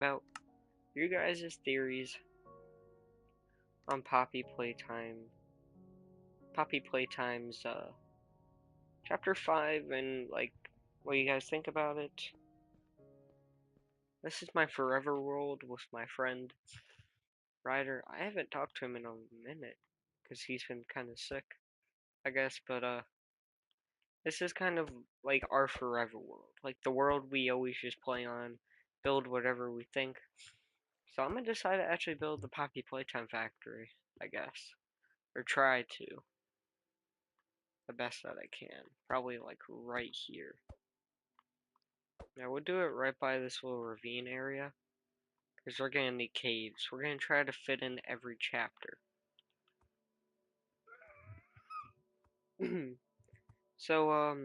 about your guys' theories on Poppy Playtime's chapter 5 and like what you guys think about it. This is my forever world with my friend Ryder. I haven't talked to him in a minute because he's been kind of sick, I guess, but this is kind of like our forever world, like the world we always just play on, build whatever we think. So I'm gonna decide to actually build the Poppy Playtime factory, I guess, or try to, the best that I can. Probably like right here. Now we'll do it right by this little ravine area, because we're gonna need caves. We're gonna try to fit in every chapter. So,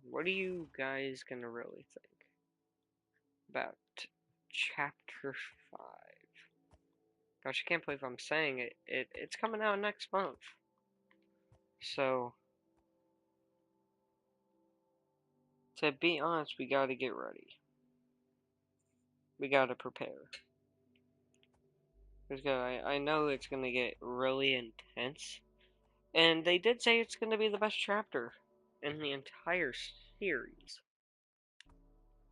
what are you guys gonna really think about chapter 5? Gosh, I can't believe I'm saying it. It's coming out next month. So, to be honest, we gotta get ready. We gotta prepare. Because I know it's gonna get really intense. And they did say it's gonna be the best chapter in the entire series.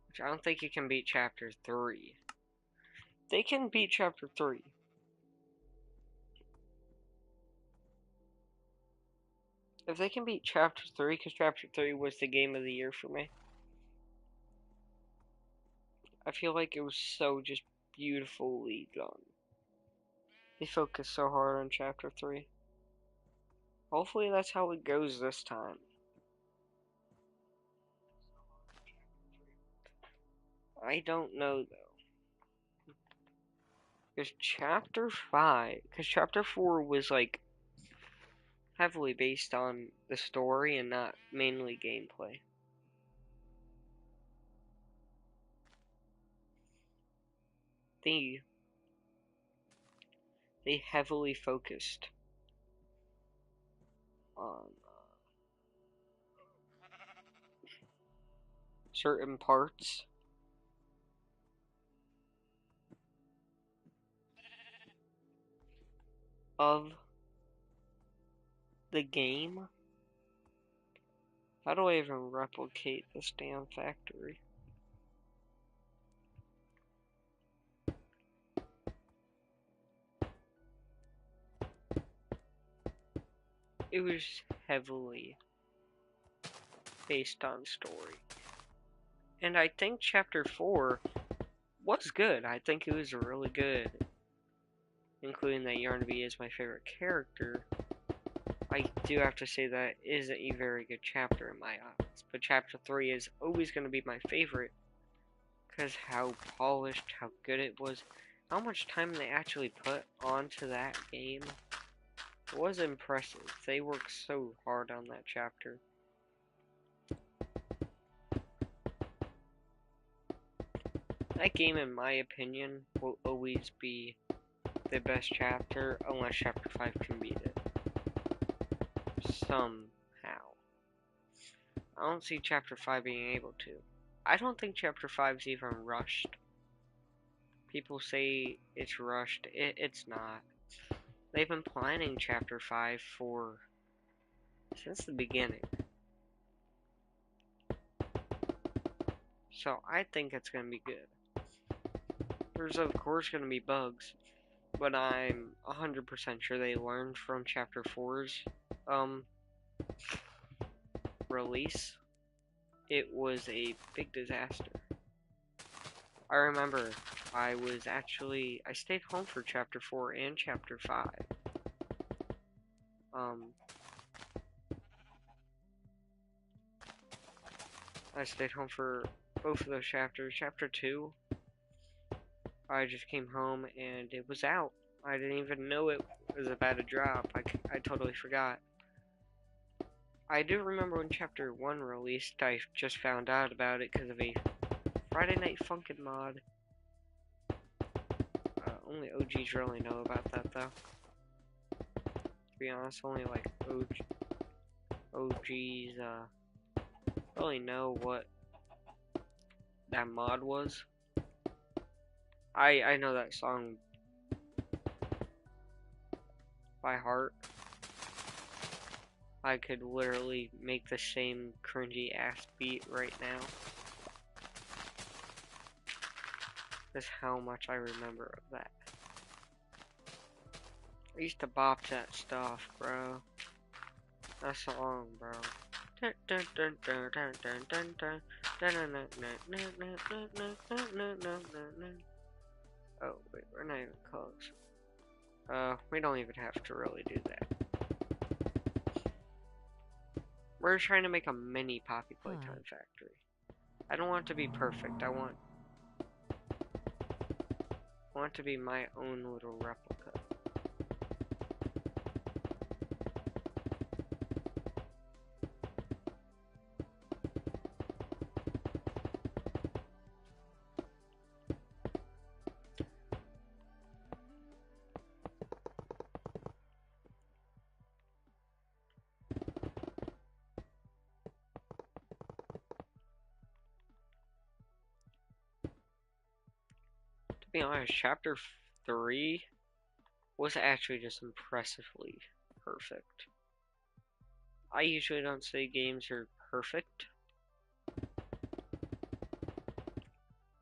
Which I don't think it can beat chapter 3. They can beat chapter 3. If they can beat chapter 3, because chapter 3 was the game of the year for me. I feel like it was so just beautifully done. They focused so hard on chapter 3. Hopefully that's how it goes this time. I don't know though. Because chapter 4 was like heavily based on the story and not mainly gameplay. They heavily focused on certain parts of the game. How do I even replicate this damn factory? It was heavily based on story. And I think chapter 4 was good. I think it was really good. Including that Yarnaby is my favorite character. I do have to say that is a very good chapter in my eyes. But chapter 3 is always going to be my favorite. Because how polished, how good it was. How much time they actually put onto that game. It was impressive. They worked so hard on that chapter. That game, in my opinion, will always be the best chapter unless chapter 5 can beat it. Somehow. I don't see chapter 5 being able to. I don't think chapter 5 is even rushed. People say it's rushed. It's not. They've been planning chapter 5 since the beginning. So I think it's going to be good. There's of course going to be bugs, but I'm 100% sure they learned from chapter 4's release. It was a big disaster. I remember I stayed home for chapter 4 and chapter 5. I stayed home for both of those chapters. Chapter 2, I just came home and it was out. I didn't even know it was about to drop. I totally forgot. I do remember when chapter 1 released, I just found out about it because of a Friday Night Funkin' mod. Only OGs really know about that though. To be honest, only like OGs really know what that mod was. I know that song by heart. I could literally make the same cringy ass beat right now. That's how much I remember of that. I used to bop that stuff, bro. That song, bro. Oh, wait, we're not even close. We don't even have to really do that. We're trying to make a mini Poppy Playtime factory. I don't want it to be perfect. I want it to be my own little replica. To be honest, chapter 3 was actually just impressively perfect. I usually don't say games are perfect.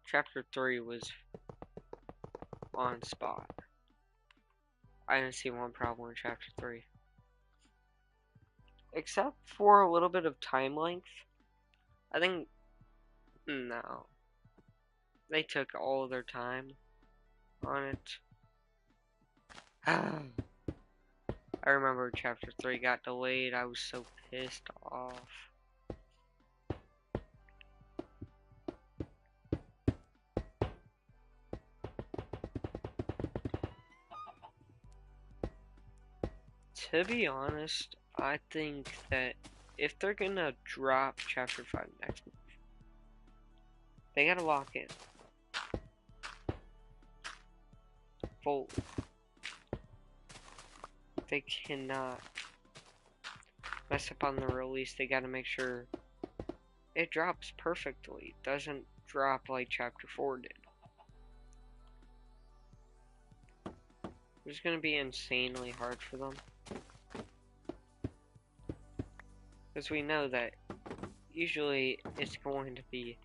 Chapter 3 was on spot. I didn't see one problem in chapter 3. Except for a little bit of time length. I think, no. They took all of their time on it. I remember chapter 3 got delayed. I was so pissed off. To be honest, I think that if they're gonna drop chapter 5 next month, they gotta lock in fully. They cannot mess up on the release. They gotta make sure it drops perfectly. It doesn't drop like chapter 4 did. It's gonna be insanely hard for them. Because we know that usually it's going to be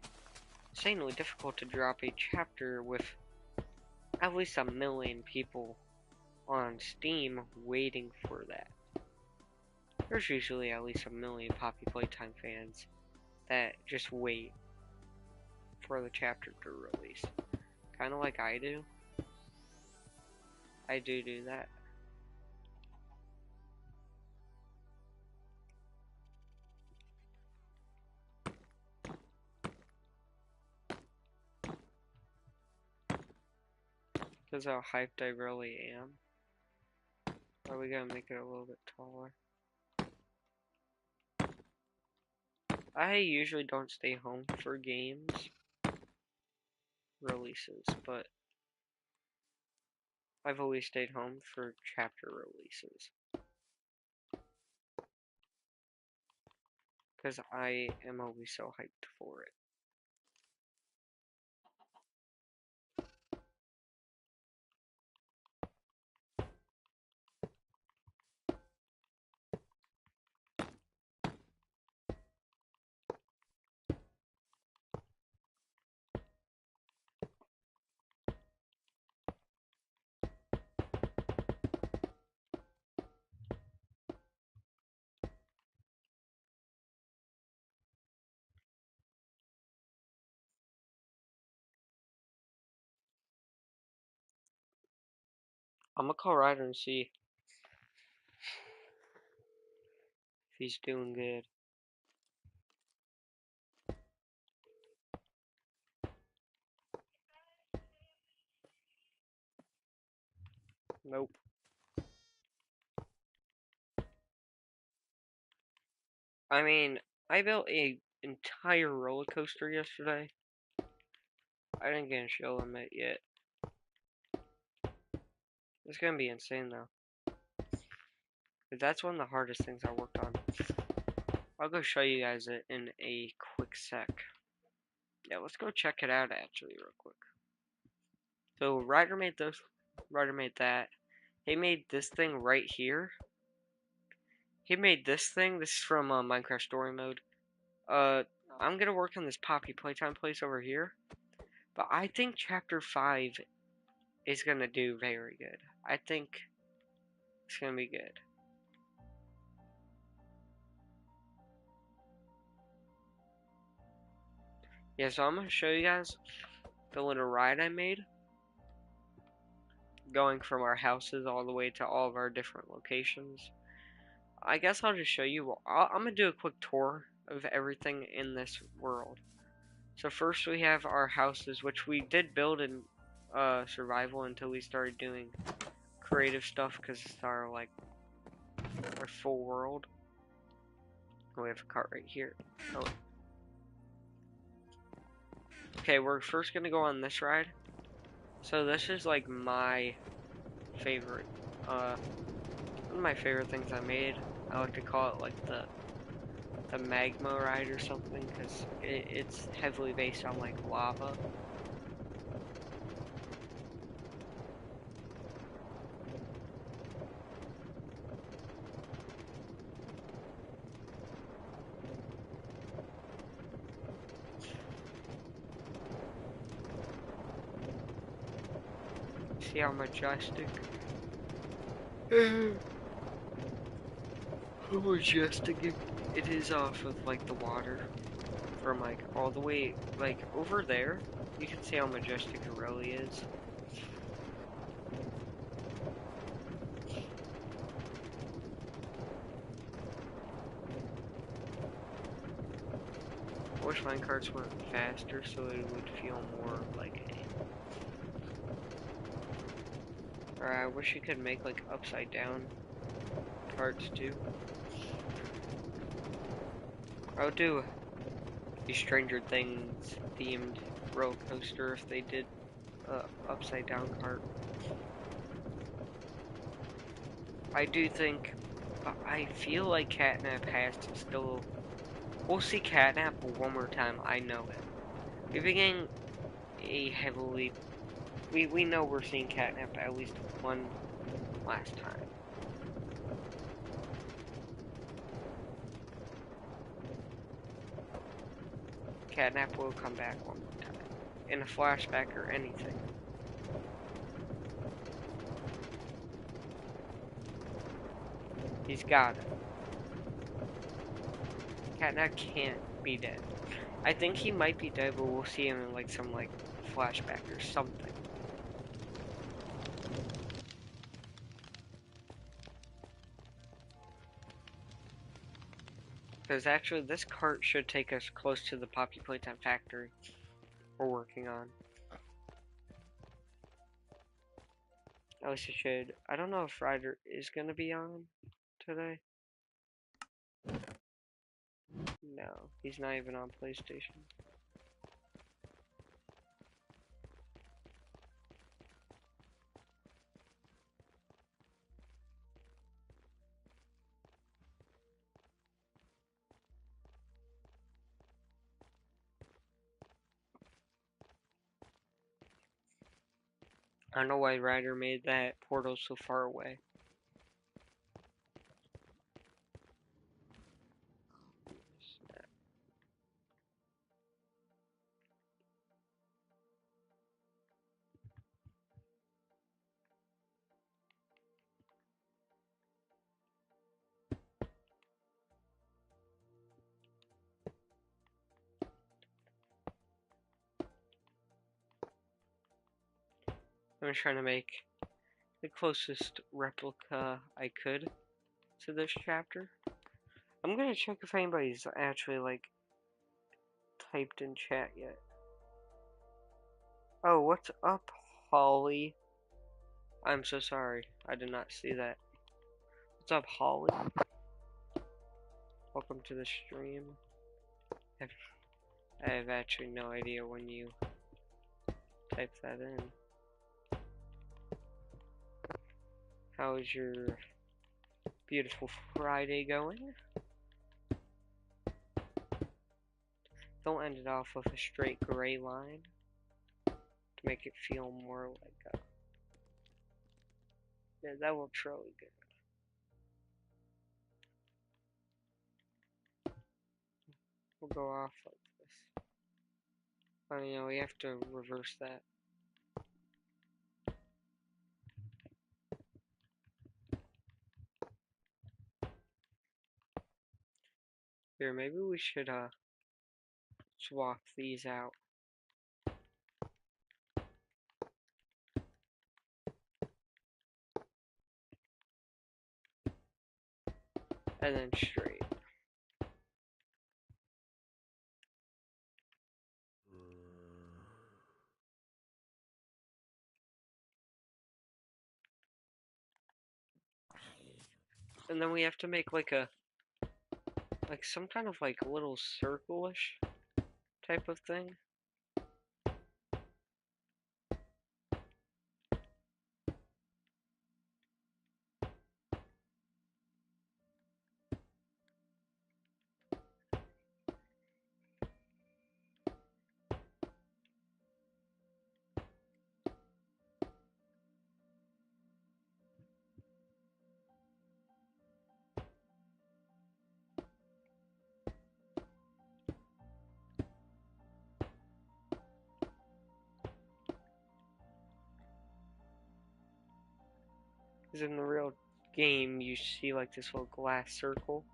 insanely difficult to drop a chapter with at least 1 million people on Steam waiting for that. There's usually at least 1 million Poppy Playtime fans that just wait for the chapter to release. Kinda like I do. I do that. Because how hyped I really am. Are we gonna make it a little bit taller? I usually don't stay home for games releases, but I've always stayed home for chapter releases. Because I am always so hyped for it. I'm gonna call Ryder and see if he's doing good. Nope. I mean, I built a entire roller coaster yesterday. I didn't get to show him it yet. It's gonna be insane though. That's one of the hardest things I worked on. I'll go show you guys it in a quick sec. Yeah, let's go check it out actually real quick. So Ryder made this. Ryder made that. He made this thing right here. He made this thing. This is from Minecraft Story Mode. I'm gonna work on this Poppy Playtime place over here. But I think Chapter 5 is gonna do very good. I think it's gonna be good. Yeah, so I'm gonna show you guys the little ride I made. Going from our houses all the way to all of our different locations. I guess I'll just show you. I'm gonna do a quick tour of everything in this world. So first we have our houses, which we did build in survival until we started doing creative stuff because it's our our full world. We have a cart right here. Oh. Okay, we're first gonna go on this ride. So this is like my favorite, one of my favorite things I made. I like to call it like the magma ride or something because it's heavily based on like lava. See how majestic? How majestic it is off of like the water from like all the way like over there. You can see how majestic it really is. I wish minecarts went faster so it would feel more like a... Or I wish you could make like upside down carts too. I would do a Stranger Things themed roller coaster if they did upside down cart. I do think, but I feel like Catnap has to still... We'll see Catnap one more time, I know it. We've been getting a heavily... We know we're seeing Catnap at least one last time. Catnap will come back one more time. In a flashback or anything. He's got it. Catnap can't be dead. I think he might be dead, but we'll see him in like some like flashback or something. Because actually this cart should take us close to the Poppy Playtime factory we're working on. At least it should. I don't know if Ryder is going to be on today. No, he's not even on PlayStation. I don't know why Ryder made that portal so far away. I'm trying to make the closest replica I could to this chapter. I'm gonna check if anybody's actually like typed in chat yet. Oh, what's up, Holly? I'm so sorry. I did not see that. What's up, Holly? Welcome to the stream. I have actually no idea when you typed that in. How is your beautiful Friday going? Don't end it off with a straight gray line. make it feel more like yeah, that looks really good. We'll go off like this. Oh, you know, we have to reverse that. Here, maybe we should swap these out. And then straight. And then we have to make like some kind of like little circle-ish type of thing. Because in the real game, you see like this little glass circle.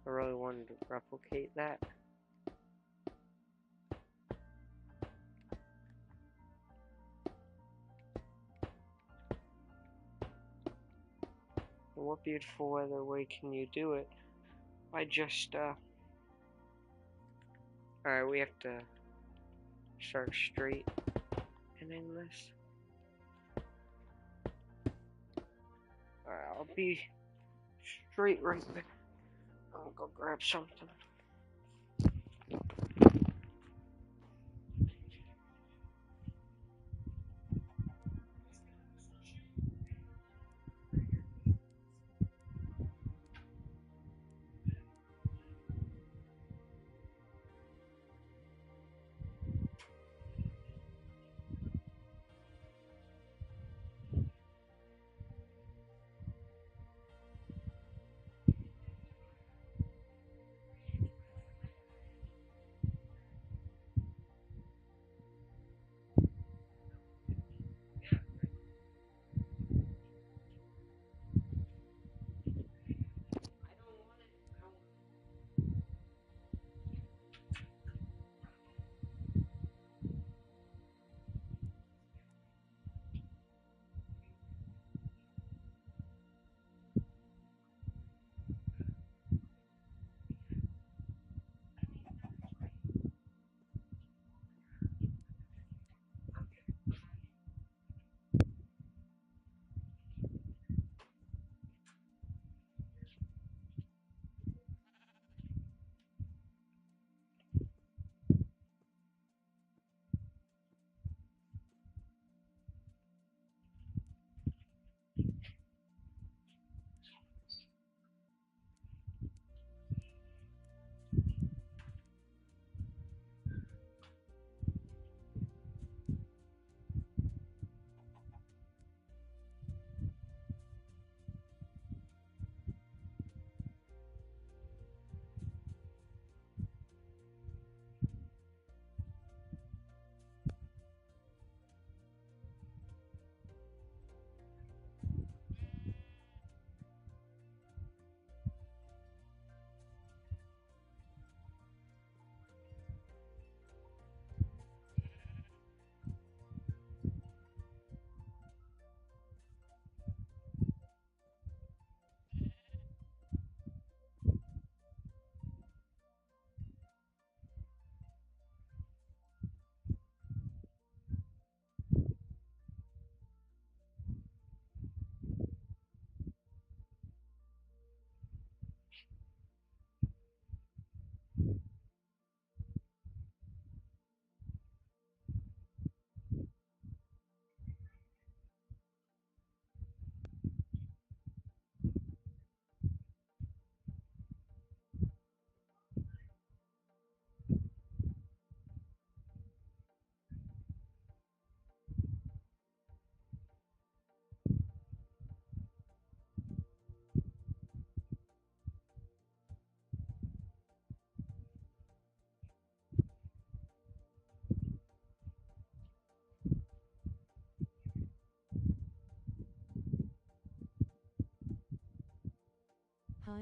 I really wanted to replicate that. And what beautiful other way can you do it? I just, Alright, we have to start straight and end this. Alright, I'll be straight right there. I'll go grab something.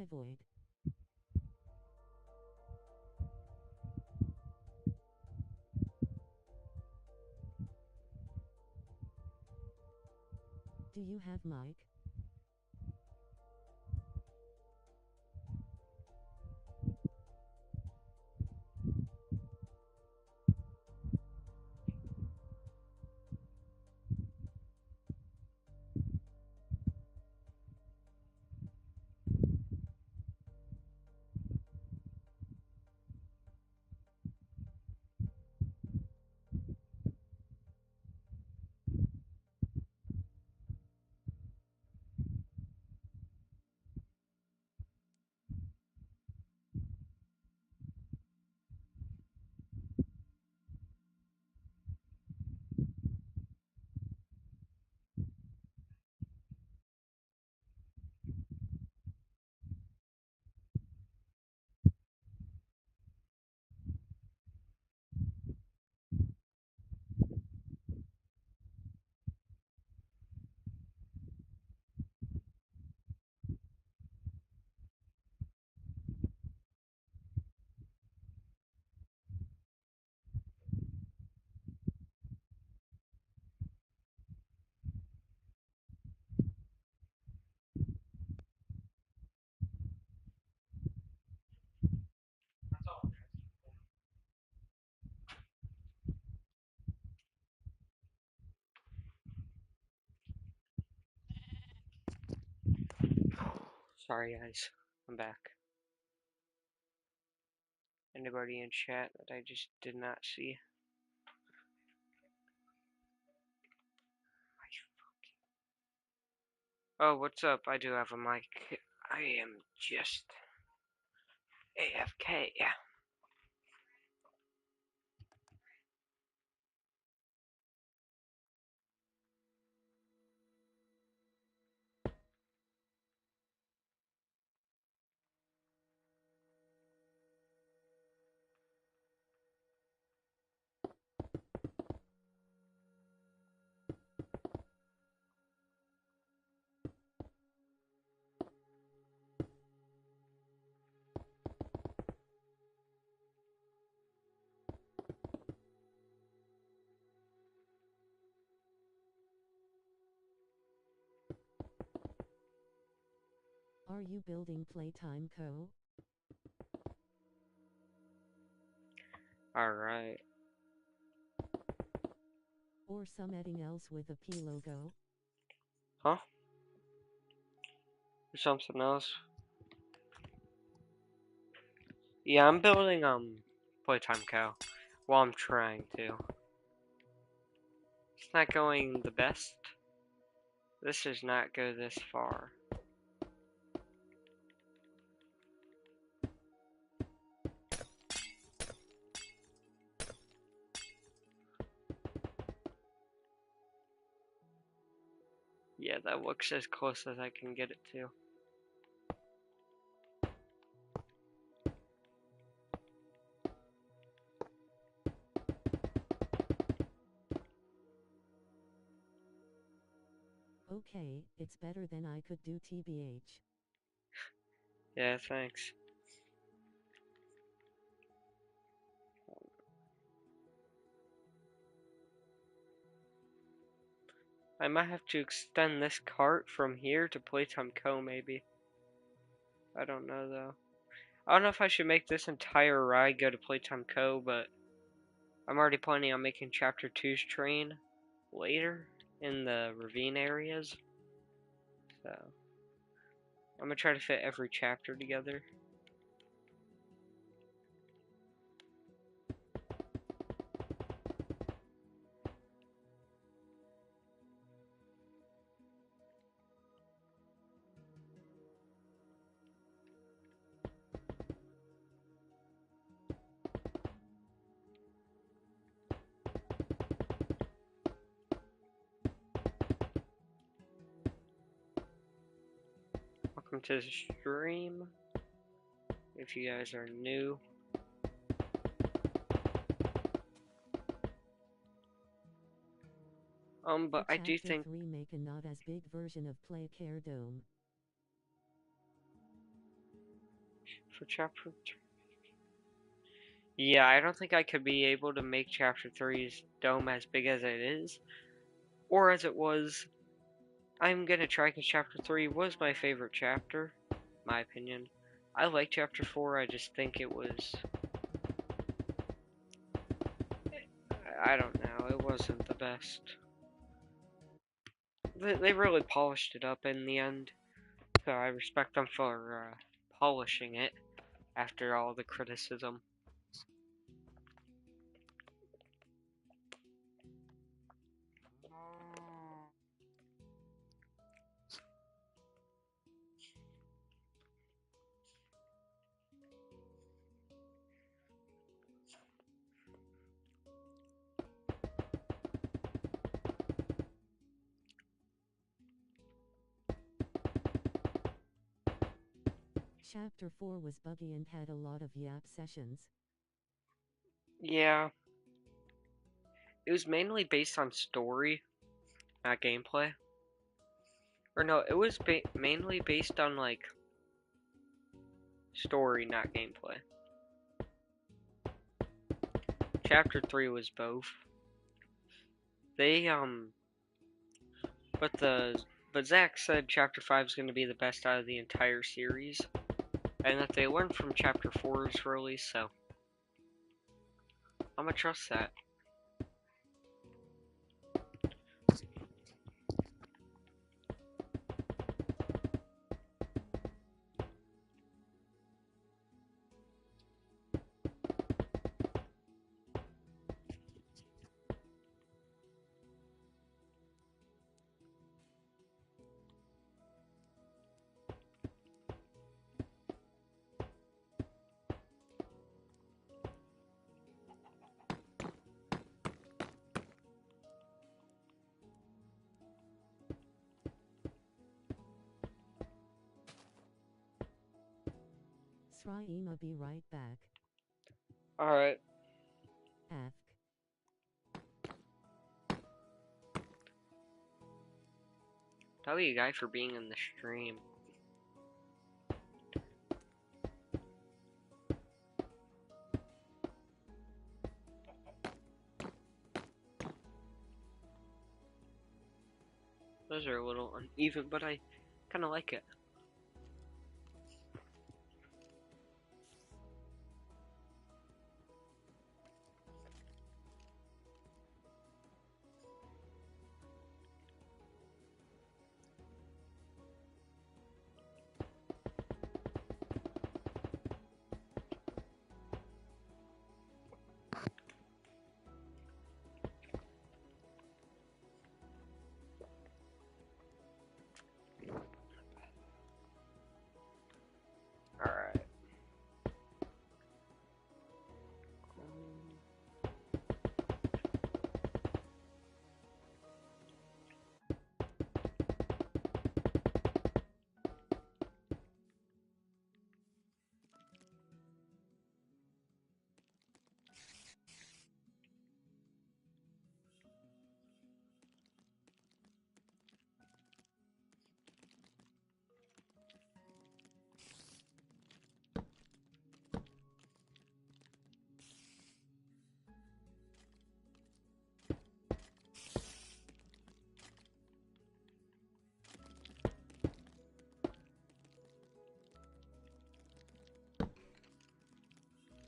Hi Void. Do you have mic? Sorry, guys. I'm back. Anybody in chat that I just did not see? Oh, what's up? I do have a mic. I am just AFK. Yeah. Are you building Playtime Co? Alright. Or something else with a P logo? Huh? Or something else? Yeah, I'm building Playtime Cow. Well, I'm trying to. It's not going the best. This does not go this far. Yeah, that looks as close as I can get it to. Okay, it's better than I could do TBH. Yeah, thanks. I might have to extend this cart from here to Playtime Co. maybe. I don't know though. I don't know if I should make this entire ride go to Playtime Co., but I'm already planning on making Chapter Two's train later in the ravine areas. So I'm gonna try to fit every chapter together. Welcome to the stream. If you guys are new, but For I do Chapter think 3 make a not as big version of Play Care Dome. for chapter. Yeah, I don't think I could be able to make chapter three's dome as big as it is, or as it was. I'm gonna try because chapter 3 was my favorite chapter, my opinion. I like chapter 4, I just think it was. I don't know, it wasn't the best. They really polished it up in the end, so I respect them for polishing it after all the criticism. Chapter 4 was buggy and had a lot of yap sessions. Yeah, it was mainly based on story, not gameplay. Or no, it was mainly based on like story, not gameplay. Chapter 3 was both. They but the but Zach said chapter 5 is going to be the best out of the entire series, and that they learned from chapter 4's release, so I'm gonna trust that. Sraima be right back. Alright, Ask. tell you guy for being in the stream. Those are a little uneven, but I kind of like it. Alright.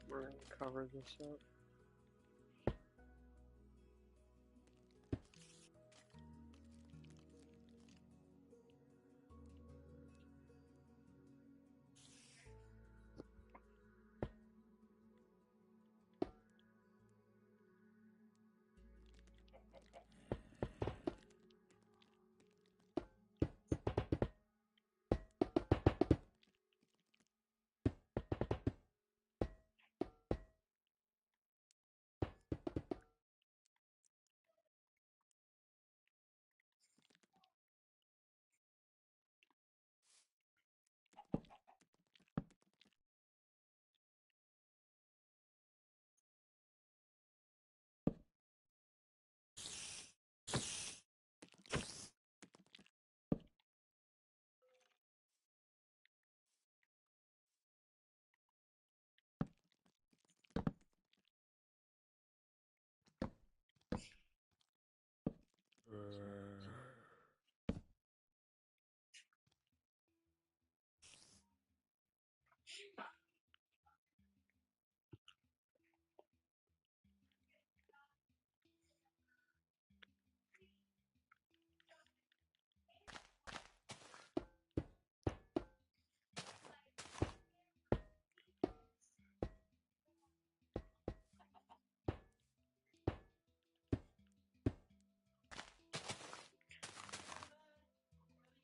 We're gonna cover this up.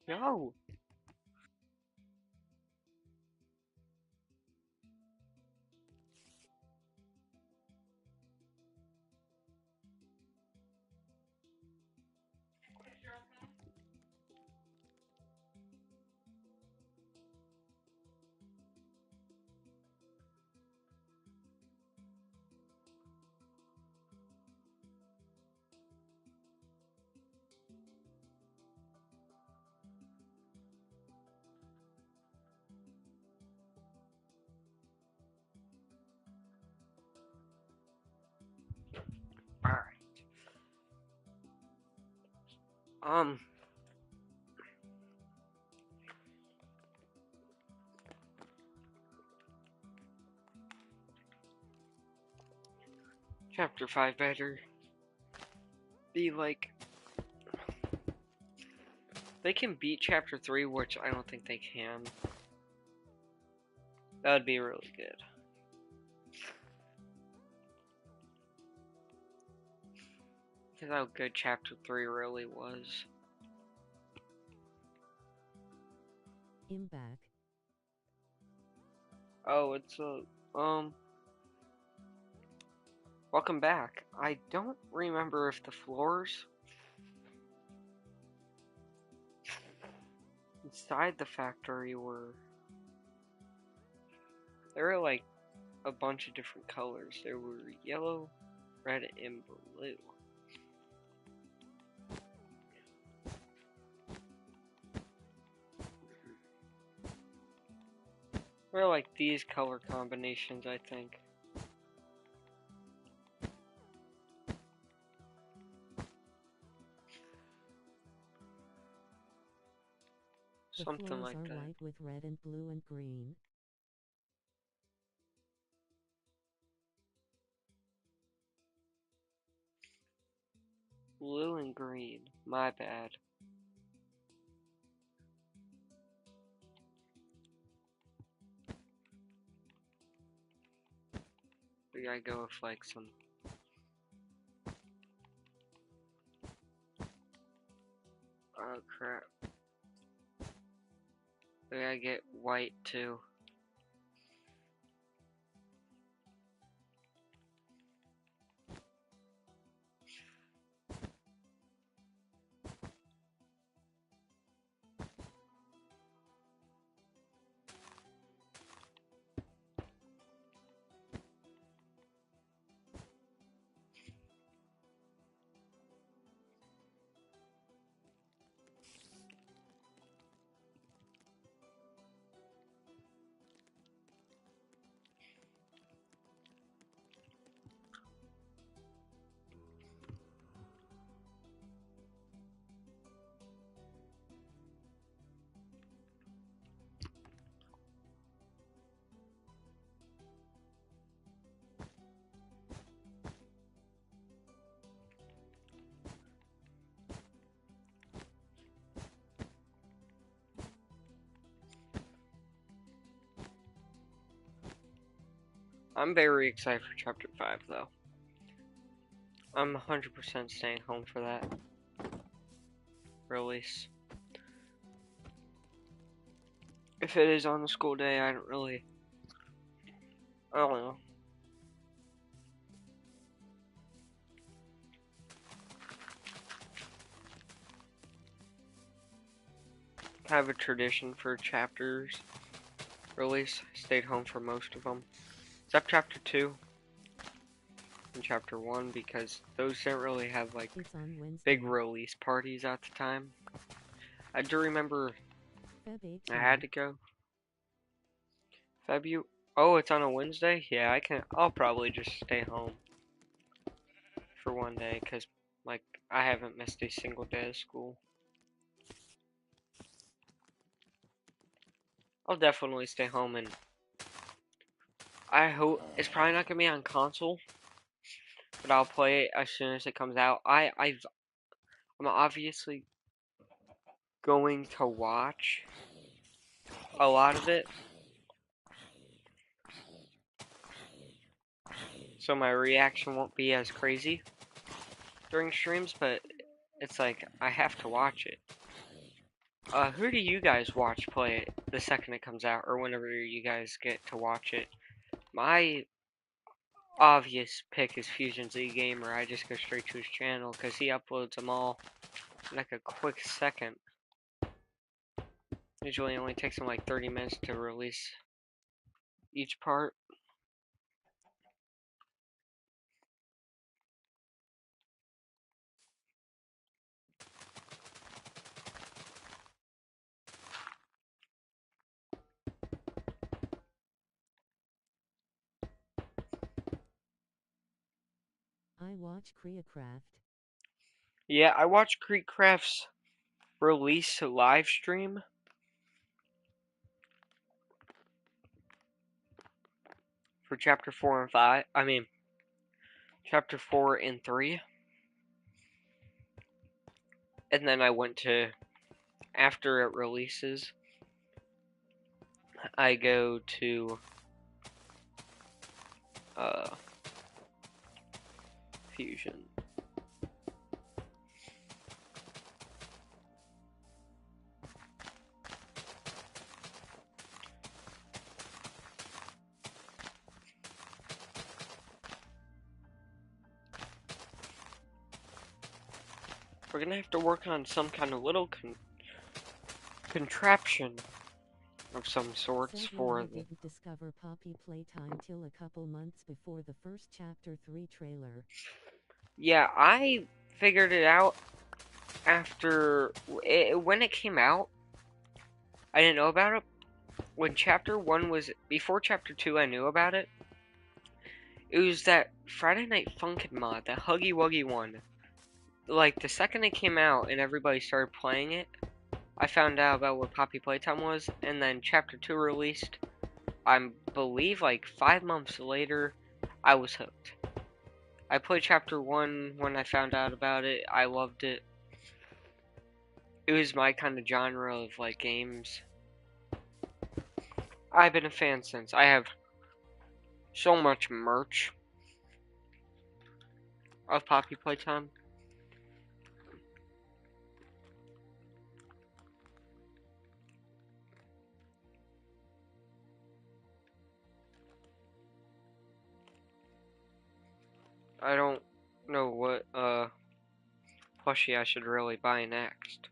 No. All right. Um. Chapter 5 better be like. They can beat Chapter 3, which I don't think they can. That would be really good. Because how good Chapter 3 really was. I'm back. Oh, it's a. Welcome back. I don't remember if the floors inside the factory were. There were like a bunch of different colors. There were yellow, red, and blue. Or like these color combinations, I think. The Something floors like are that. white with red and blue and green. Blue and green. My bad. We gotta go with like some. Oh crap. We gotta get white too. I'm very excited for Chapter 5 though. I'm 100% staying home for that release. If it is on the school day, I don't really. I don't know. I have a tradition for chapters release. I stayed home for most of them. Except Chapter 2 and Chapter 1 because those didn't really have like It's on Wednesday. big release parties at the time. I do remember Feb 18. I had to go. February. Oh, it's on a Wednesday? Yeah, I can. I'll probably just stay home for one day because, like, I haven't missed a single day of school. I'll definitely stay home and I hope it's probably not gonna be on console, but I'll play it as soon as it comes out. I'm obviously going to watch a lot of it, so my reaction won't be as crazy during streams, but it's like I have to watch it. Who do you guys watch play it the second it comes out, or whenever you guys get to watch it? My obvious pick is Fusion Z Gamer. I just go straight to his channel because he uploads them all in like a quick second. Usually only takes him like 30 minutes to release each part. I watch KreaCraft. Yeah, I watched Creekcraft's release live stream for chapter 4 and 5. I mean, chapter 4 and 3. And then I went to, after it releases, I go to uh, Fusion. We're gonna have to work on some kind of little contraption of some sorts Sadly, for I the. didn't discover Poppy Playtime till a couple months before the first Chapter 3 trailer. Yeah, I figured it out after when it came out. I didn't know about it. When chapter 1 was before chapter 2, I knew about it. It was that Friday Night Funkin' mod, that Huggy Wuggy one. Like the second it came out and everybody started playing it, I found out about what Poppy Playtime was, and then chapter 2 released. I believe like 5 months later, I was hooked. I played chapter 1 when I found out about it. I loved it. It was my kind of genre of like games. I've been a fan since. I have so much merch of Poppy Playtime. I don't know what plushie I should really buy next.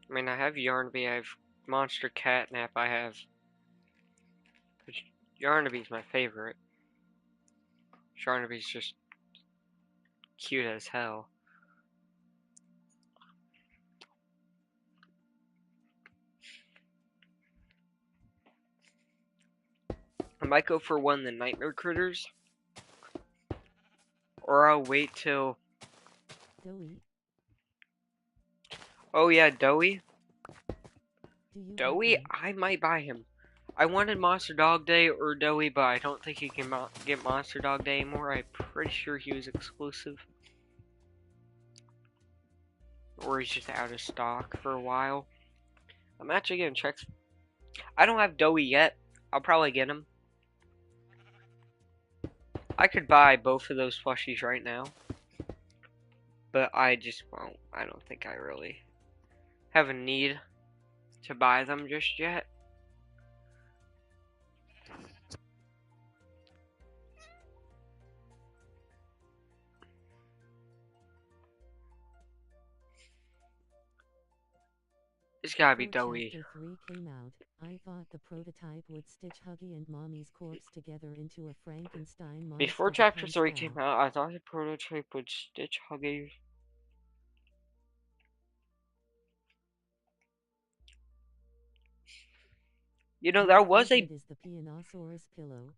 I mean, I have Yarnby, I have Monster Catnap, I have. Yarnaby's my favorite. Yarnaby's just cute as hell. I might go for one of the Nightmare Critters, or I'll wait till. Doey, Oh yeah, Doey. do you have Doey, him? I might buy him. I wanted Monster Dog Day or Doey, but I don't think you can get Monster Dog Day anymore. I'm pretty sure he was exclusive. Or he's just out of stock for a while. I'm actually gonna check. I don't have Doey yet. I'll probably get him. I could buy both of those plushies right now. But I just won't. I don't think I really have a need to buy them just yet. It's gotta be Before Doey. Chapter 3 came out, I thought the prototype would stitch Huggy and Mommy's corpse together into a Frankenstein Before monster Chapter become 3 came Sal. out, I thought the prototype would stitch Huggy. You know, My that was a. favorite is the Pianosaurus pillow.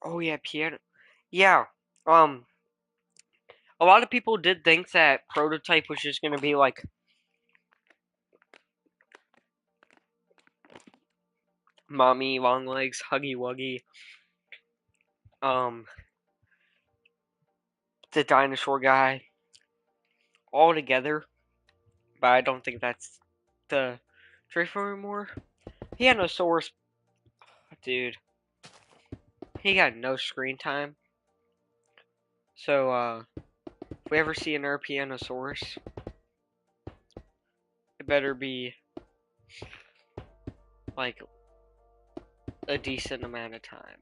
Oh yeah, piano. Yeah. Um. A lot of people did think that prototype was just gonna be like Mommy, Long Legs, Huggy Wuggy, um, the dinosaur guy, all together. But I don't think that's the truth anymore. Pianosaurus, dude, he got no screen time. So, if we ever see another Pianosaurus, it better be like a decent amount of time.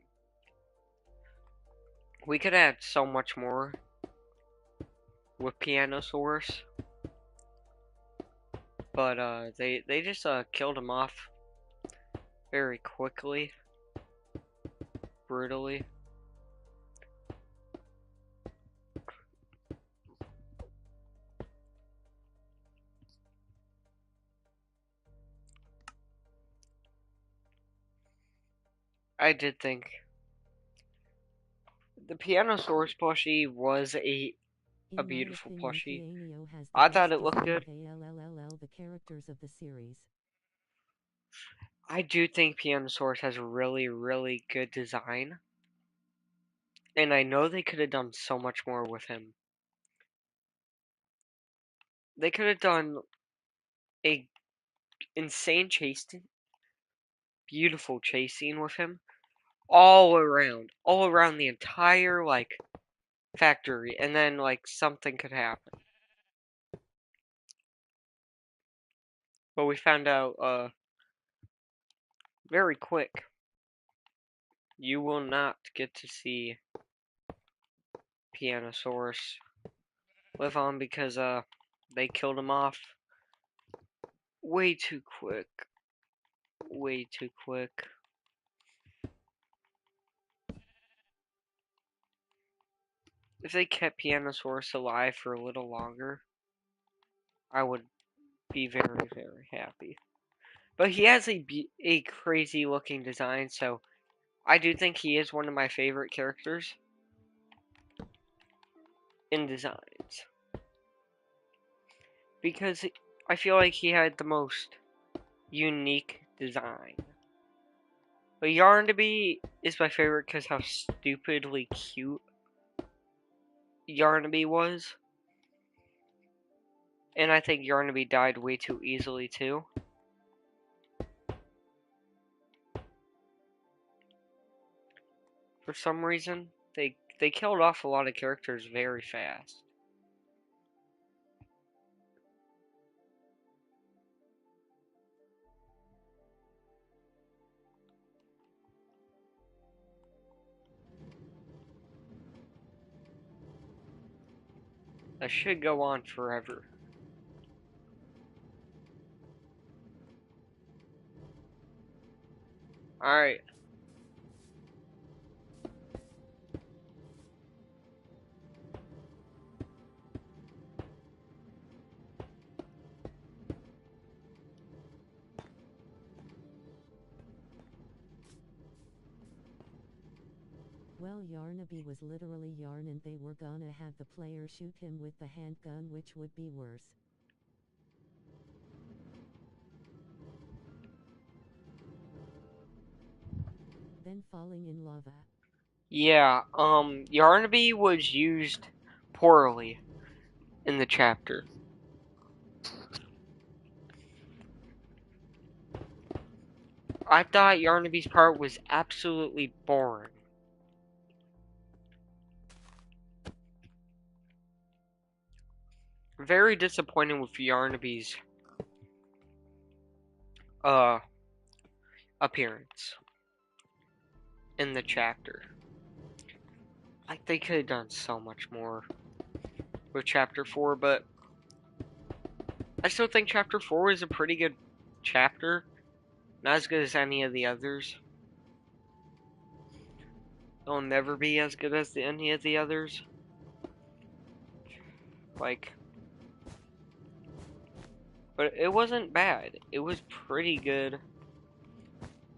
We could add so much more with Pianosaurus, but they just killed him off very quickly, brutally. I did think the Pianosaurus plushie was a In my beautiful opinion, plushie. Pianio has the I thought best it looked design good. of the characters of the series. I do think Pianosaurus has really, really good design. And I know they could have done so much more with him. They could have done a insane chase, beautiful chase scene with him all around the entire like factory, and then like something could happen. But we found out very quick. You will not get to see Pianosaurus live on because they killed him off way too quick. Way too quick. If they kept Pianosaurus alive for a little longer, I would be very, very happy. But he has a crazy looking design, so I do think he is one of my favorite characters in designs. Because I feel like he had the most unique design. But Yarnaby is my favorite because how stupidly cute Yarnaby was. And I think Yarnaby died way too easily too. For some reason, they killed off a lot of characters very fast. That should go on forever. Alright. Well, Yarnaby was literally yarn and they were gonna have the player shoot him with the handgun, which would be worse. Then falling in lava. Yeah, Yarnaby was used poorly in the chapter. I thought Yarnaby's part was absolutely boring. Very disappointed with Yarnaby's uh appearance in the chapter. Like they could have done so much more with chapter 4, but I still think chapter 4 is a pretty good chapter. Not as good as any of the others. It'll never be as good as any of the others. Like, but it wasn't bad. It was pretty good.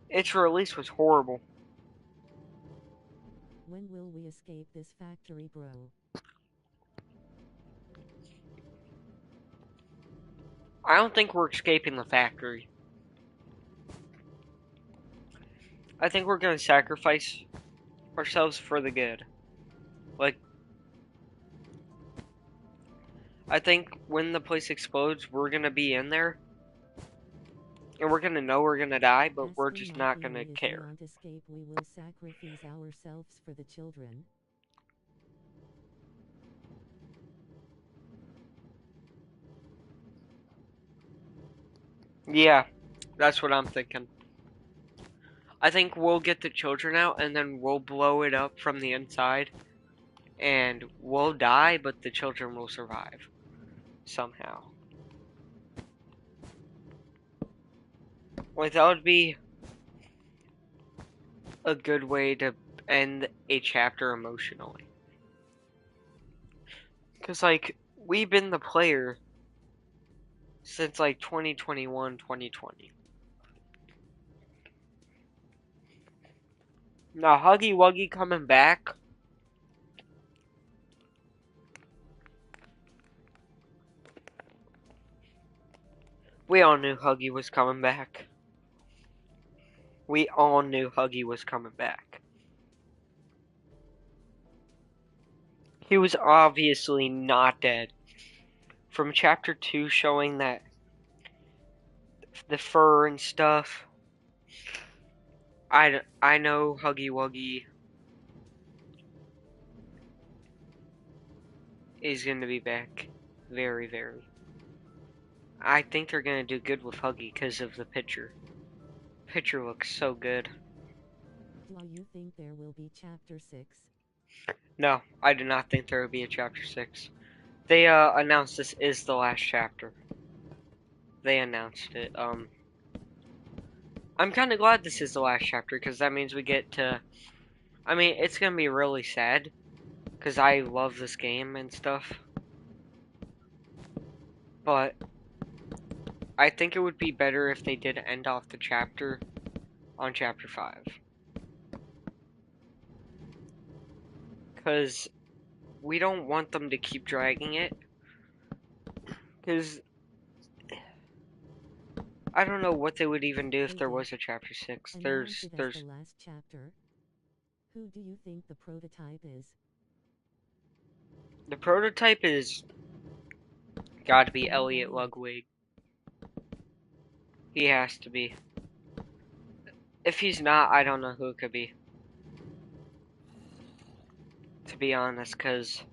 Its release was horrible. When will we escape this factory, bro? I don't think we're escaping the factory. I think we're gonna sacrifice ourselves for the good. Like, I think when the place explodes, we're gonna be in there. And we're gonna know we're gonna die, but we're Asking just my not theory gonna is care. beyond escape, we will sacrifice ourselves for the children. Yeah, that's what I'm thinking. I think we'll get the children out and then we'll blow it up from the inside and we'll die, but the children will survive somehow. Like, that would be a good way to end a chapter emotionally. Because, like, we've been the player since, like, 2021, 2020. Now, Huggy Wuggy coming back. We all knew Huggy was coming back. We all knew Huggy was coming back. He was obviously not dead. From chapter 2 showing that the fur and stuff, I know Huggy Wuggy is going to be back very, very. I think they're going to do good with Huggy because of the picture. Picture looks so good. Do you think there will be chapter 6? No, I do not think there will be a chapter 6. They announced this is the last chapter. They announced it. I'm kind of glad this is the last chapter because that means we get to. I mean, it's gonna be really sad because I love this game and stuff, but I think it would be better if they did end off the chapter on chapter 5. Because we don't want them to keep dragging it. Because I don't know what they would even do if there was a chapter 6. Announce it as the last chapter. Who do you think the prototype is? The prototype is gotta be Elliot Ludwig. He has to be. If he's not, I don't know who it could be. To be honest, because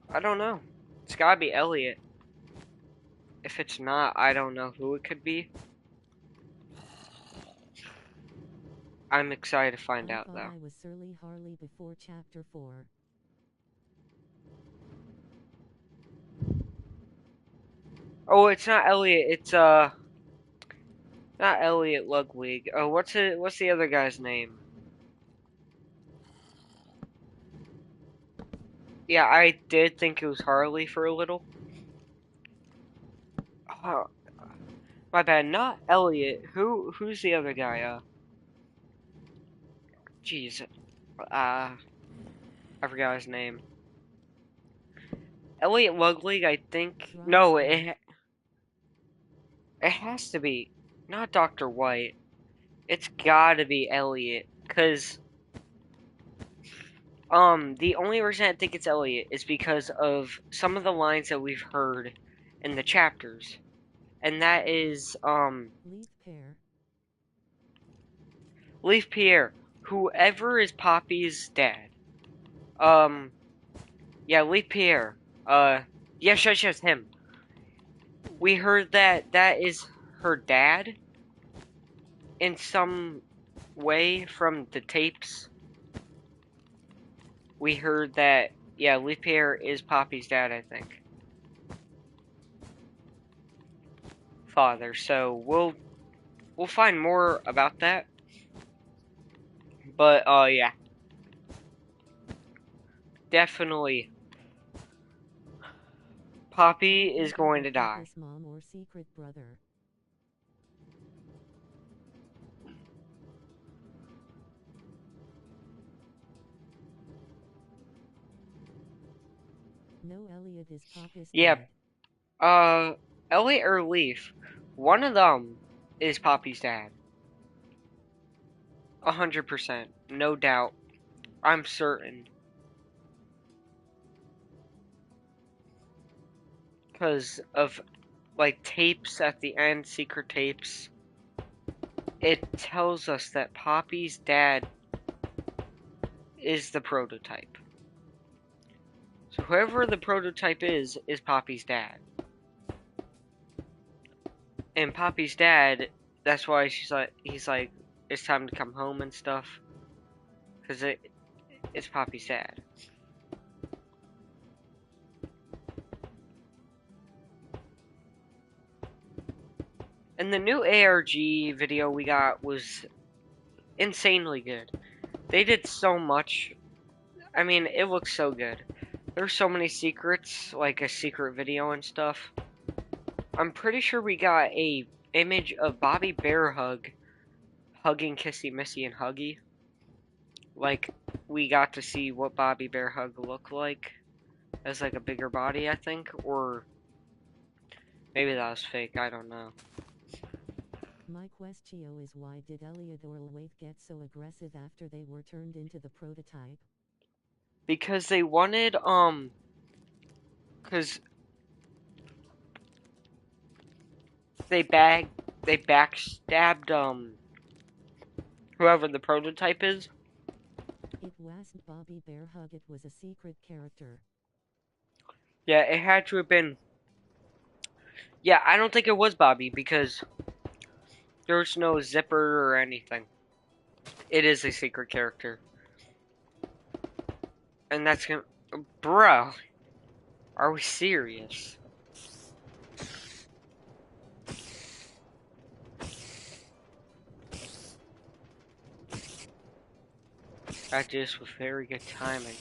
I don't know. It's gotta be Elliot. If it's not, I don't know who it could be. I'm excited to find out, though. I was Surly Harley before chapter 4. Oh, it's not Elliot. It's not Elliot Ludwig. Oh, what's the other guy's name? Yeah, I did think it was Harley for a little. Oh, my bad. Not Elliot. Who's the other guy? Jeez. I forgot his name. Elliot Ludwig, I think. No, it has to be not Dr. White. It's gotta be Elliot, cause the only reason I think it's Elliot is because of some of the lines that we've heard in the chapters, and that is Leaf Pierre, whoever is Poppy's dad. Yeah, Leaf Pierre. Yes, him. We heard that that is her dad in some way from the tapes. We heard that, yeah, Leaf Pierre is Poppy's dad, I think. Father. So we'll find more about that. But yeah. Definitely Poppy is going to die. Mom or secret brother. No, Elliot is Poppy's Yeah. dad. Elliot or Leaf, one of them is Poppy's dad. 100%, no doubt. I'm certain. Because of, like, tapes at the end, secret tapes. It tells us that Poppy's dad is the prototype. So whoever the prototype is Poppy's dad. And Poppy's dad, that's why he's like, it's time to come home and stuff, cause it's Poppy's dad. And the new ARG video we got was insanely good. They did so much. I mean, it looks so good. There's so many secrets, like a secret video and stuff. I'm pretty sure we got a image of Bobby Bear hugging Kissy Missy and Huggy. Like, we got to see what Bobby Bear Hug looked like as like a bigger body, I think, or maybe that was fake, I don't know. My question is, why did Elliot or Wade get so aggressive after they were turned into the prototype? Because they wanted, because they backstabbed, whoever the prototype is. It wasn't Bobby Bear Hug, it was a secret character. Yeah, it had to have been. Yeah, I don't think it was Bobby because there's no zipper or anything. It is a secret character. And that's gonna. Bro, are we serious? That just was very good timing.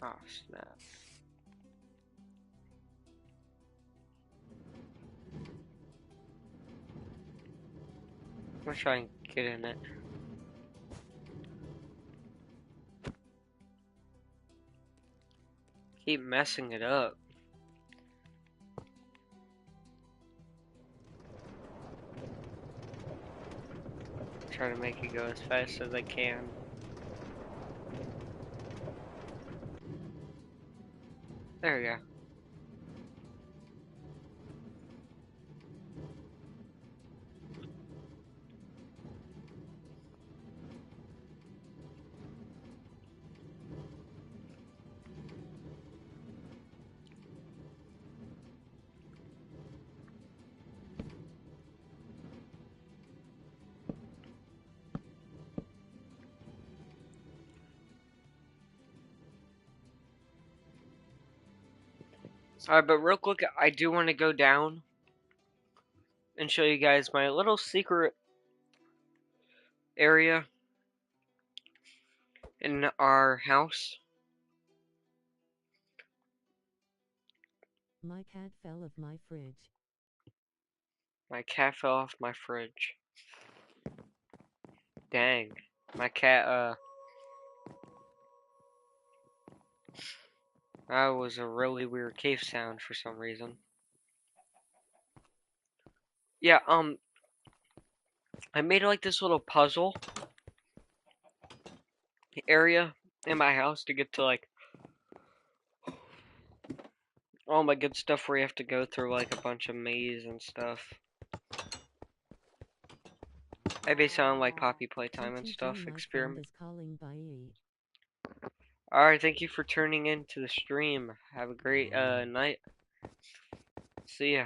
Oh, snap. I'm gonna try and get in it. Keep messing it up. Try to make it go as fast as I can. There we go. Alright, but real quick, I do want to go down and show you guys my little secret area in our house. My cat fell off my fridge. My cat fell off my fridge. Dang. My cat, that was a really weird cave sound for some reason. Yeah, I made like this little puzzle area in my house to get to like all my good stuff where you have to go through like a bunch of maze and stuff. I based it on like Poppy Playtime and stuff, My friend experiment. is calling by E. Alright, thank you for tuning in to the stream. Have a great night. See ya.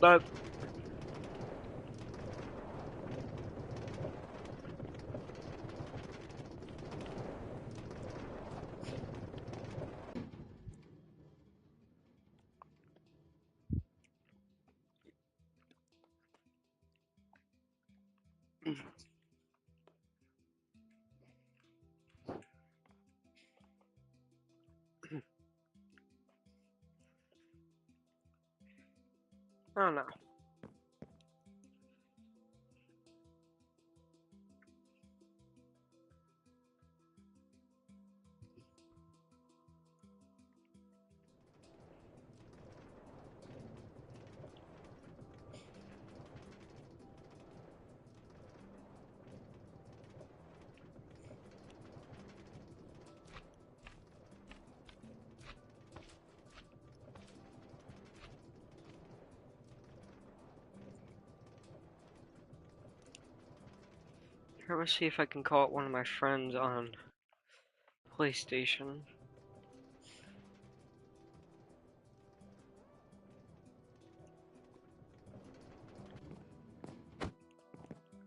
But I don't know. I'm gonna see if I can call up one of my friends on PlayStation.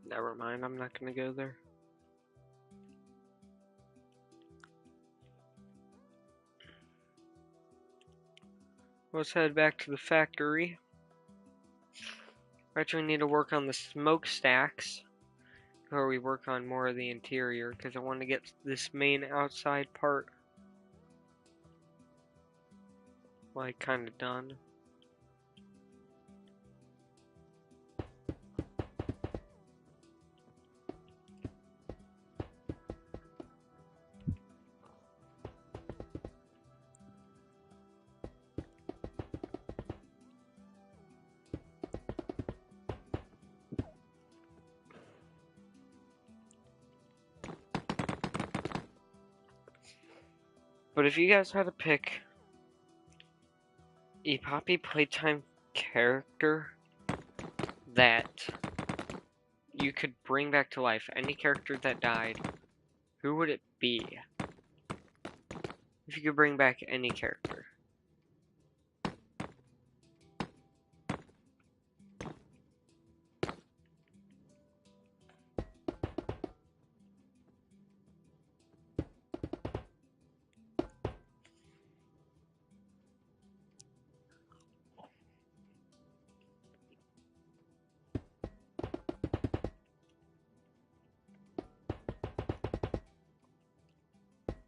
Never mind, I'm not gonna go there. Let's head back to the factory. Actually, we need to work on the smokestacks before we work on more of the interior, because I want to get this main outside part like kind of done. But if you guys had to pick a Poppy Playtime character that you could bring back to life, any character that died, who would it be? If you could bring back any character.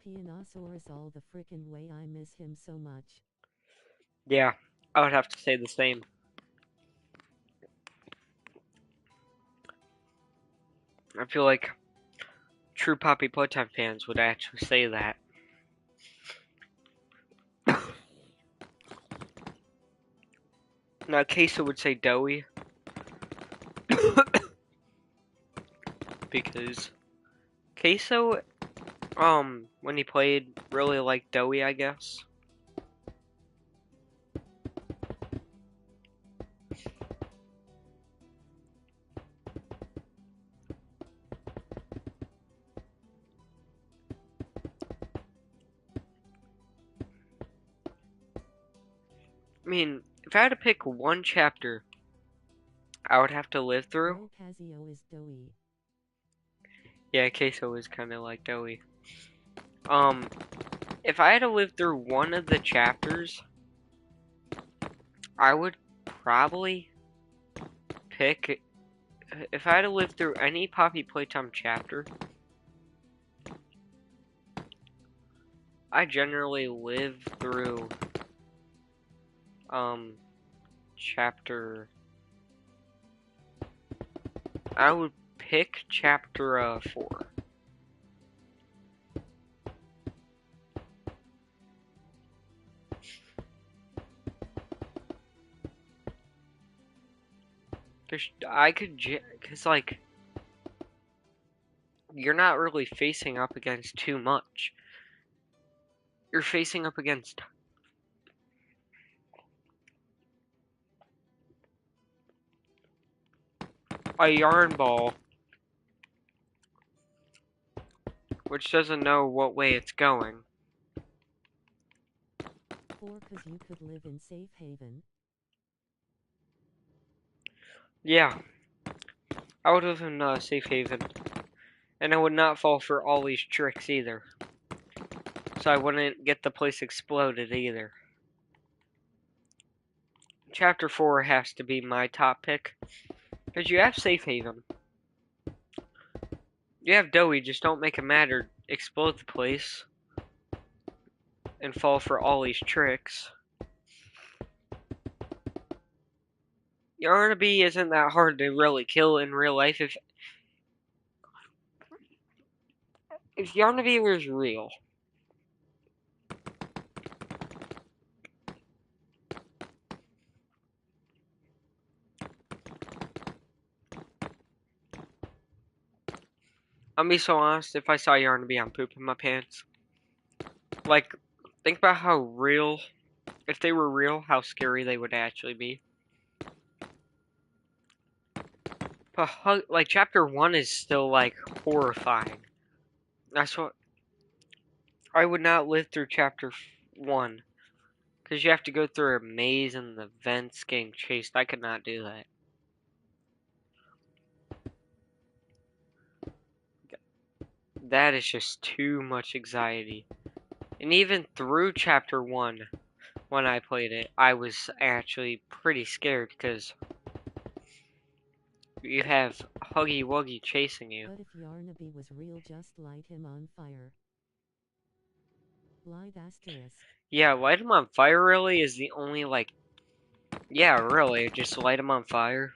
Pianosaurus all the frickin' way, I miss him so much. Yeah, I would have to say the same. I feel like true Poppy Playtime fans would actually say that. Now, Queso would say Doughy. Because Queso, when he played, really liked Doughy, I guess. I mean, if I had to pick one chapter I would have to live through. No, Casio is doughy. Yeah, Queso is kind of like Doughy. If I had to live through one of the chapters, I would probably pick. If I had to live through any Poppy Playtime chapter, I generally live through chapter. I would pick chapter 4. Cause like, you're not really facing up against too much. You're facing up against a yarn ball, which doesn't know what way it's going. 4 'cause you could live in safe haven. Yeah, I would live in safe haven, and I would not fall for all these tricks either. So I wouldn't get the place exploded either. Chapter 4 has to be my top pick, because you have safe haven. You have Doughy, just don't make it matter. Explode the place and fall for all these tricks. Yarnaby isn't that hard to really kill in real life. If Yarnaby was real, I'll be so honest, if I saw Yarnaby, I'm pooping my pants. Like, think about how real, if they were real, how scary they would actually be. But like chapter 1 is still like horrifying. That's what I would not live through chapter 1 because you have to go through a maze and the vents getting chased. I could not do that. That is just too much anxiety. And even through chapter 1, when I played it, I was actually pretty scared because you have Huggy Wuggy chasing you. But if Yarnaby was real, just light him on fire. Light asterisk. Yeah, light him on fire really is the only like. Yeah, really, just light him on fire.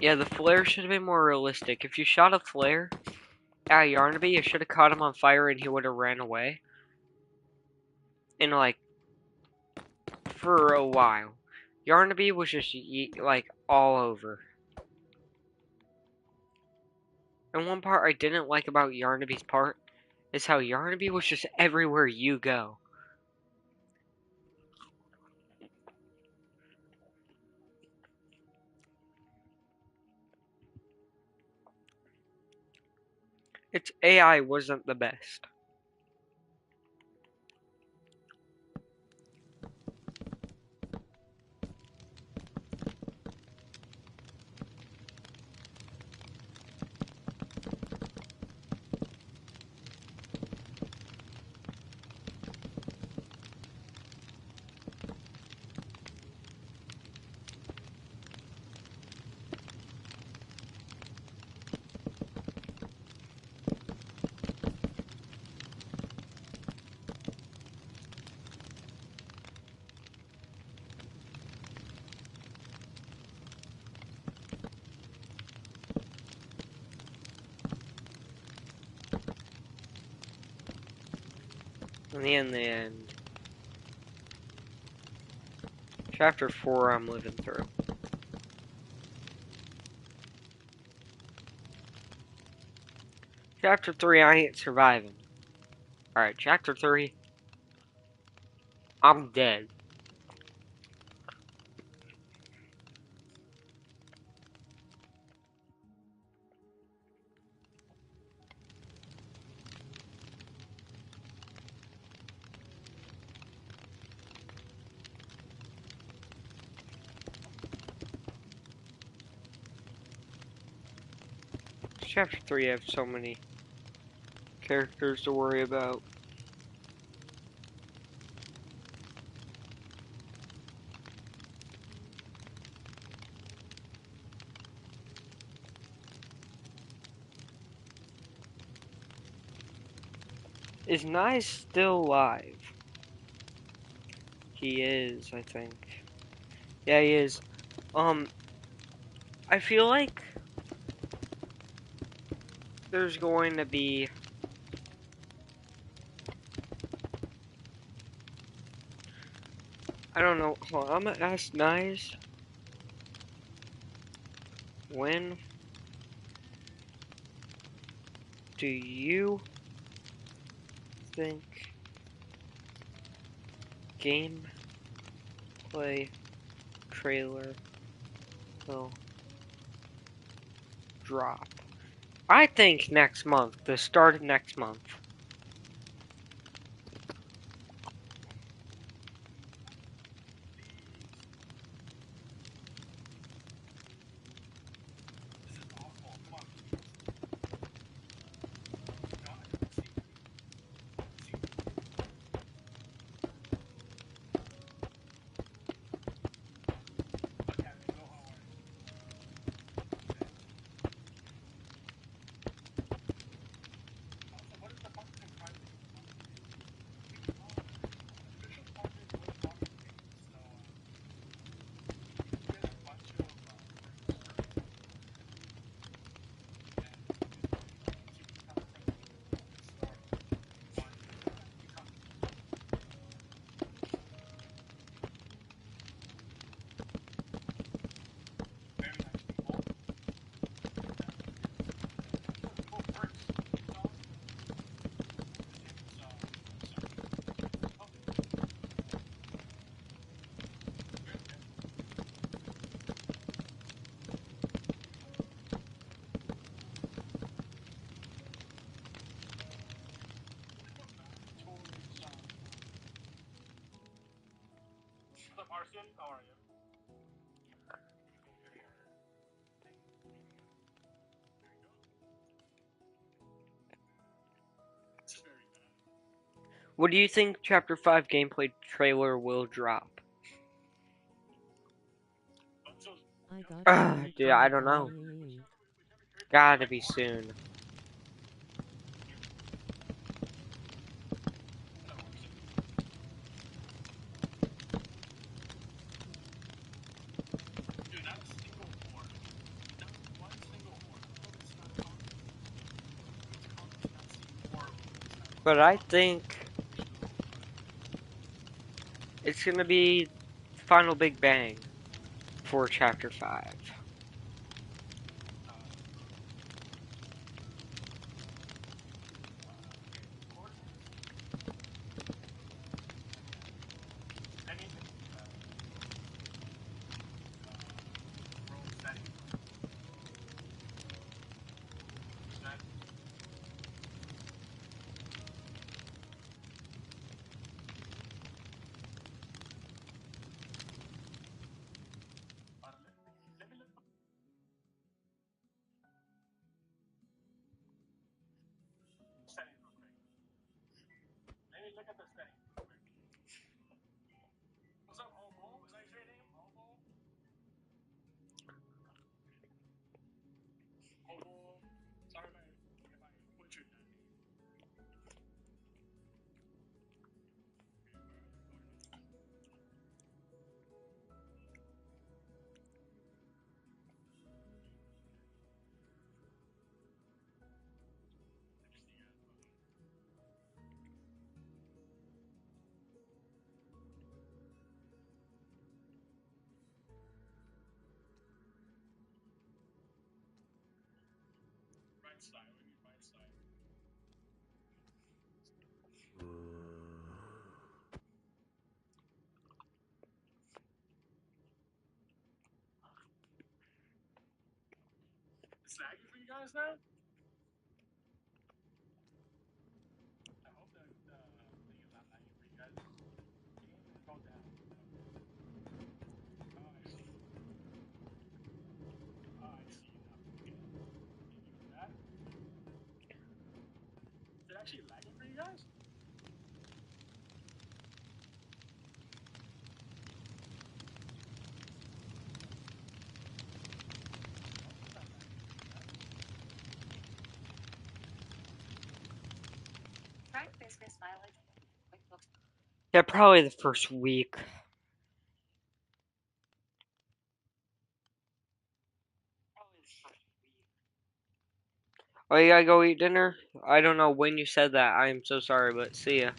Yeah, the flare should have been more realistic. If you shot a flare at Yarnaby, you should have caught him on fire and he would have ran away. And like, for a while. Yarnaby was just like all over. And one part I didn't like about Yarnaby's part is how Yarnaby was just everywhere you go. Its AI wasn't the best. In the end, chapter 4 I'm living through. Chapter 3 I ain't surviving. Alright, chapter 3 I'm dead. Chapter 3 I have so many characters to worry about. Is Nye still alive? He is, I think. Yeah, he is. I feel like there's going to be I don't know. Hold on, I'm gonna ask Nice. When do you think gameplay trailer will drop? I think next month, the start of next month. What do you think Chapter 5 gameplay trailer will drop? I got Dude, I don't know. Gotta be soon. But I think it's gonna be Final Big Bang for Chapter 5. Yeah, probably the first week. Oh, you gotta go eat dinner? I don't know when you said that. I am so sorry, but see ya.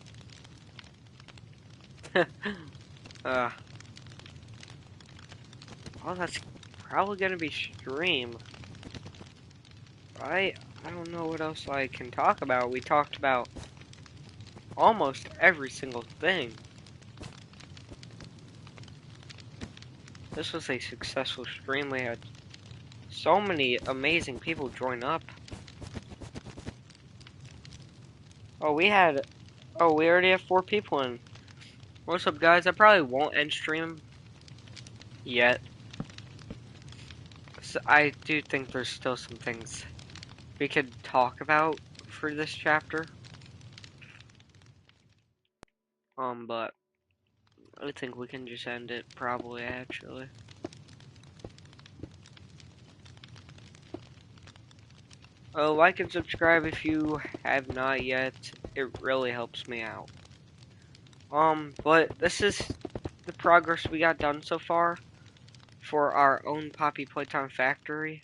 uh, oh, that's probably gonna be stream, right? I don't know what else I can talk about. We talked about almost every single thing. This was a successful stream. We had so many amazing people join up. Oh, we already have 4 people in. What's up, guys? I probably won't end stream yet. So I do think there's still some things we could talk about for this chapter. But I think we can just end it probably actually. Oh, like and subscribe if you have not yet. It really helps me out. But this is the progress we got done so far for our own Poppy Playtime Factory.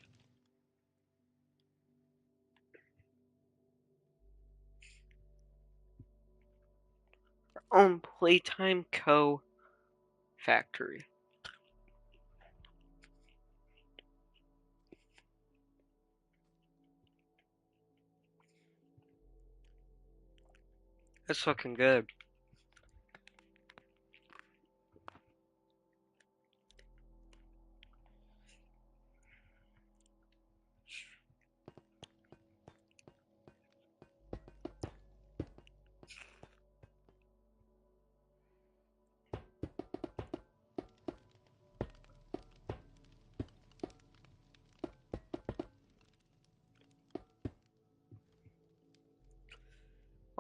Our own Playtime Co. Factory. That's looking good.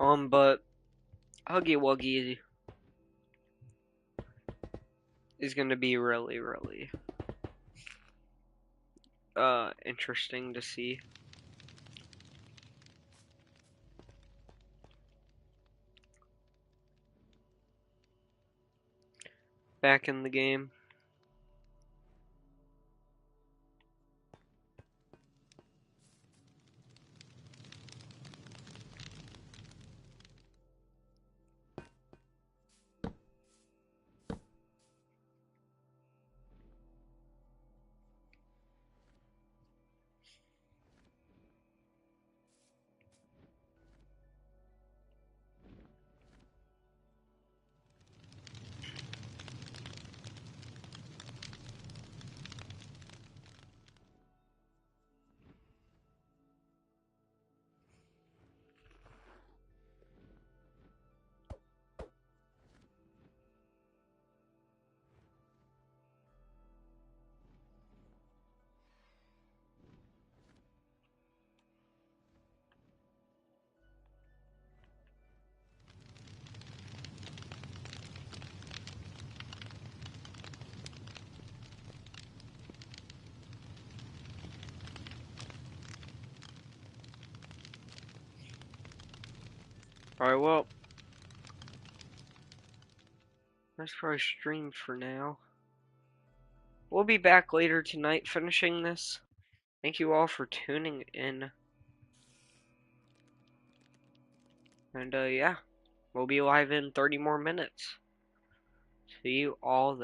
But Huggy Wuggy is gonna be really, really interesting to see. Back in the game. Alright, well, that's probably streamed for now. We'll be back later tonight finishing this. Thank you all for tuning in. And yeah, we'll be live in 30 more minutes. See you all there.